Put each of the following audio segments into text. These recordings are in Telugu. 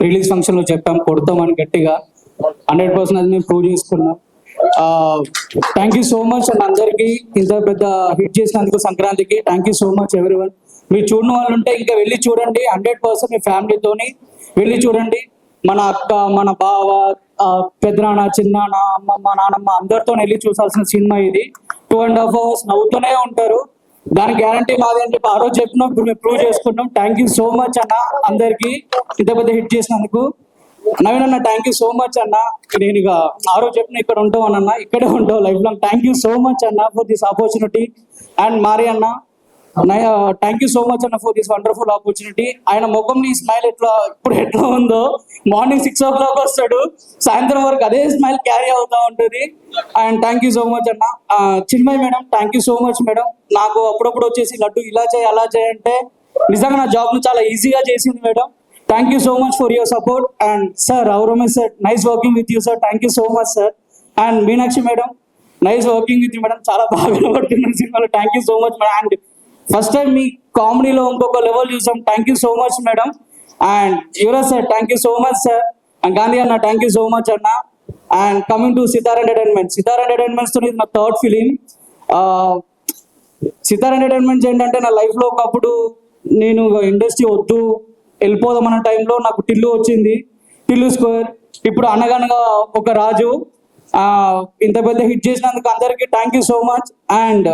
రిలీజ్ ఫంక్షన్ లో చెప్పాం కొడతామని గట్టిగా 100% అది మేము ప్రూవ్ చేసుకున్నాం. Thank you so much and అందరికి ఇంత పెద్ద హిట్ చేసినందుకు సంక్రాంతికి thank you so much everyone. మీరు చూడని వాళ్ళు ఉంటే ఇంకా వెళ్ళి చూడండి, 100% మీ ఫ్యామిలీతోని వెళ్ళి చూడండి. మన అక్క, మన బావ, పెద్దనాన్న, చిన్నాన్న, అమ్మమ్మ, నానమ్మ అందరితో వెళ్ళి చూసాల్సిన సినిమా ఇది. 2.5 hours నవ్వుతూనే ఉంటారు, దాని గ్యారంటీ మాది అని చెప్పి ఆ రోజు చెప్పినాం, ఇప్పుడు మేము ప్రూవ్ చేసుకున్నాం. థ్యాంక్ యూ సో మచ్ అన్న అందరికి ఇంత పెద్ద హిట్ చేసినందుకు. నవీన్ అన్న థ్యాంక్ యూ సో మచ్ అన్న, నేను ఇక ఆ రోజు చెప్పిన ఇక్కడ ఉంటావు అన్న, ఇక్కడే ఉంటావు life long. Thank you so much అన్న ఫర్ దిస్ ఆపర్చునిటీ. అండ్ మారి అన్న థ్యాంక్ యూ సో మచ్ అన్న ఫర్ దిస్ వండర్ఫుల్ ఆపర్చునిటీ. ఆయన ముఖం నీ స్మైల్ ఇప్పుడు ఎట్లా ఉందో, మార్నింగ్ 6 o'clock వస్తాడు, సాయంత్రం వరకు అదే స్మైల్ క్యారీ అవుతా ఉంటుంది. And thank you so much అన్న. Chinmayi madam thank you so much madam. నాకు అప్పుడప్పుడు వచ్చేసి లడ్డు ఇలా చేయి అలా చేయంటే నిజంగా నా జాబ్ ను చాలా ఈజీగా చేసింది madam. Thank you so much for your support. And sir Ramesh sir nice working with you sir, thank you so much sir. And Meenakshi madam nice working with you madam, చాలా బాగా నిలబడుతున్నారు సినిమాలో, thank you so much madam. And first time మీ కామెడీలో ఇంకొక లెవెల్ చూసాం, thank you so much madam. And Yuvraj sir thank you so much sir. And Gandhi అన్న థ్యాంక్ యూ సో మచ్ అన్న. And coming to Sithara entertainments తో ఇది నా థర్డ్ ఫిలిం. సితార్ ఎంటర్టైన్మెంట్స్ ఏంటంటే నా లైఫ్ లో ఒకప్పుడు నేను ఇండస్ట్రీ వద్దు వెళ్ళిపోదాం అన్న టైంలో నాకు టిల్లు వచ్చింది, టిల్లు స్క్వేర్. ఇప్పుడు అనగనగా ఒక రాజు. ఇంత పెద్ద హిట్ చేసినందుకు అందరికీ thank you so much. And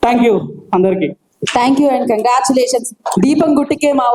thank you అందరికీ. Thank you and congratulations. దీపం గుట్టికే మా